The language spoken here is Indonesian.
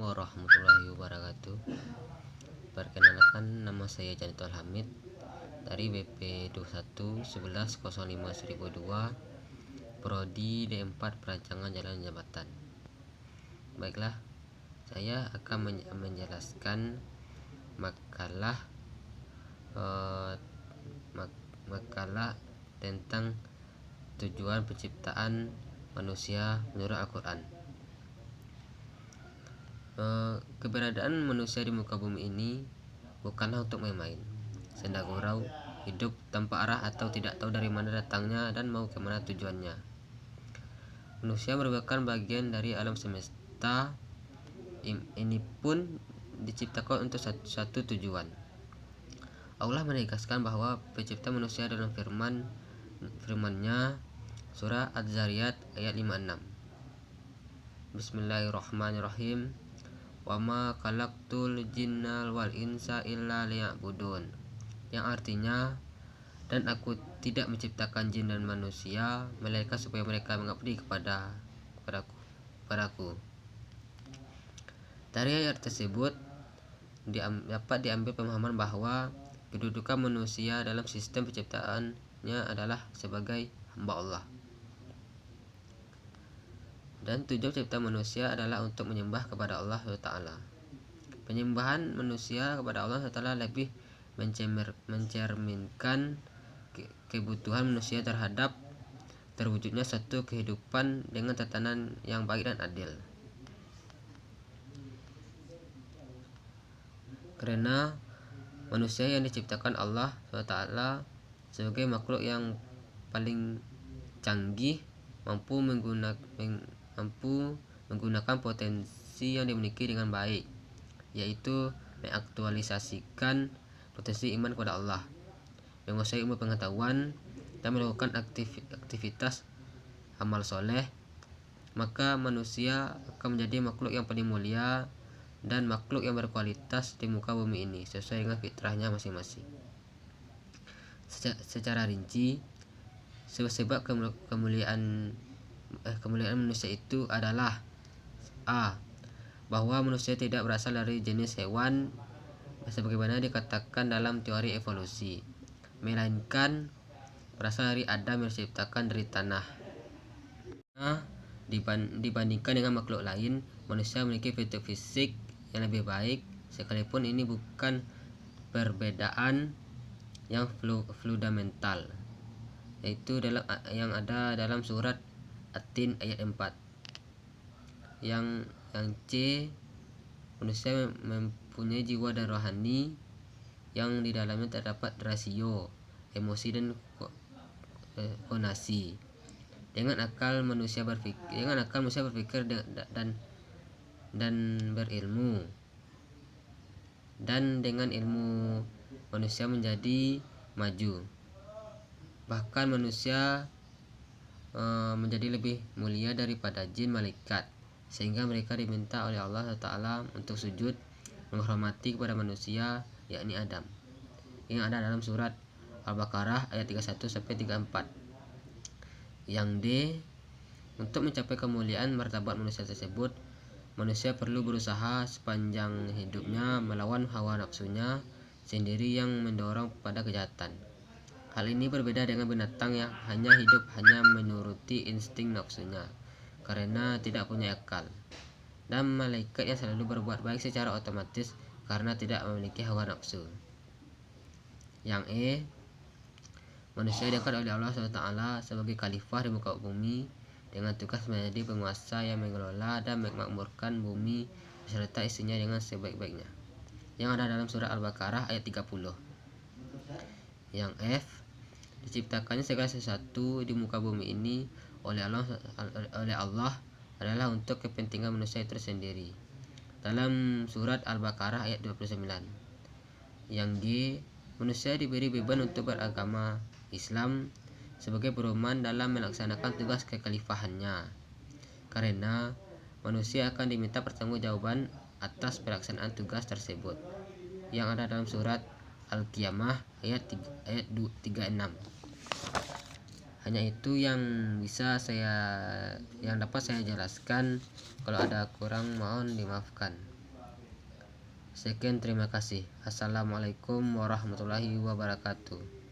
warahmatullahi wabarakatuh. Perkenalkan, nama saya Janitul Hamid dari BP 2111051002, Prodi D4 Perancangan Jalan Jembatan. Baiklah, saya akan menjelaskan makalah tentang tujuan penciptaan manusia menurut Al-Quran. Keberadaan manusia di muka bumi ini bukanlah untuk main-main, senda gurau, hidup tanpa arah atau tidak tahu dari mana datangnya dan mau kemana tujuannya. Manusia merupakan bagian dari alam semesta. Ini pun diciptakan untuk satu tujuan. Allah menegaskan bahwa pencipta manusia dalam firman-Nya surah Az-Zariyat ayat 56. Bismillahirrahmanirrahim. Wa ma khalaqtul jinnal wal insa illa liya'budun, yang artinya, dan aku tidak menciptakan jin dan manusia melainkan supaya mereka mengabdi kepadaku. Dari ayat tersebut dapat diambil pemahaman bahwa kedudukan manusia dalam sistem penciptaannya adalah sebagai hamba Allah. Dan tujuan cipta manusia adalah untuk menyembah kepada Allah SWT. Penyembahan manusia kepada Allah SWT lebih mencerminkan kebutuhan manusia terhadap terwujudnya satu kehidupan dengan tatanan yang baik dan adil. Karena manusia yang diciptakan Allah SWT sebagai makhluk yang paling canggih, mampu menggunakan potensi yang dimiliki dengan baik, yaitu mengaktualisasikan potensi iman kepada Allah, menguasai ilmu pengetahuan, dan melakukan aktivitas amal soleh. Maka manusia akan menjadi makhluk yang paling mulia dan makhluk yang berkualitas di muka bumi ini sesuai dengan fitrahnya masing-masing. Secara rinci, sebab kemuliaan manusia itu adalah: A. Bahwa manusia tidak berasal dari jenis hewan sebagaimana dikatakan dalam teori evolusi, melainkan berasal dari Adam yang diciptakan dari tanah. Dibandingkan dengan makhluk lain, manusia memiliki fitur fisik yang lebih baik, sekalipun ini bukan perbedaan yang fundamental, yaitu yang ada dalam surat At-Tin ayat 4. Yang C. Manusia mempunyai jiwa dan rohani yang di dalamnya terdapat rasio, emosi, dan konasi. Dengan akal manusia berpikir dan berilmu, dan dengan ilmu manusia menjadi maju. Bahkan manusia menjadi lebih mulia daripada jin malaikat, sehingga mereka diminta oleh Allah Ta'ala untuk sujud menghormati kepada manusia, yakni Adam, yang ada dalam surat Al-Baqarah ayat 31-34. Yang D. Untuk mencapai kemuliaan martabat manusia tersebut, manusia perlu berusaha sepanjang hidupnya melawan hawa nafsunya sendiri yang mendorong pada kejahatan. Hal ini berbeda dengan binatang yang hanya menuruti insting nafsunya karena tidak punya akal, dan malaikat yang selalu berbuat baik secara otomatis karena tidak memiliki hawa nafsu. Yang E. Manusia diangkat oleh Allah SWT sebagai khalifah di muka bumi dengan tugas menjadi penguasa yang mengelola dan memakmurkan bumi beserta isinya dengan sebaik-baiknya, yang ada dalam surah Al-Baqarah ayat 30. Yang F. Diciptakannya segala sesuatu di muka bumi ini oleh Allah adalah untuk kepentingan manusia itu sendiri, dalam surat Al-Baqarah ayat 29. Yang G. Manusia diberi beban untuk beragama Islam sebagai pedoman dalam melaksanakan tugas kekhalifahannya, karena manusia akan diminta pertanggungjawaban atas pelaksanaan tugas tersebut, yang ada dalam surat Al-Qiyamah ayat 36. Hanya itu yang dapat saya jelaskan. Kalau ada kurang mohon dimaafkan. Sekian, terima kasih. Assalamualaikum warahmatullahi wabarakatuh.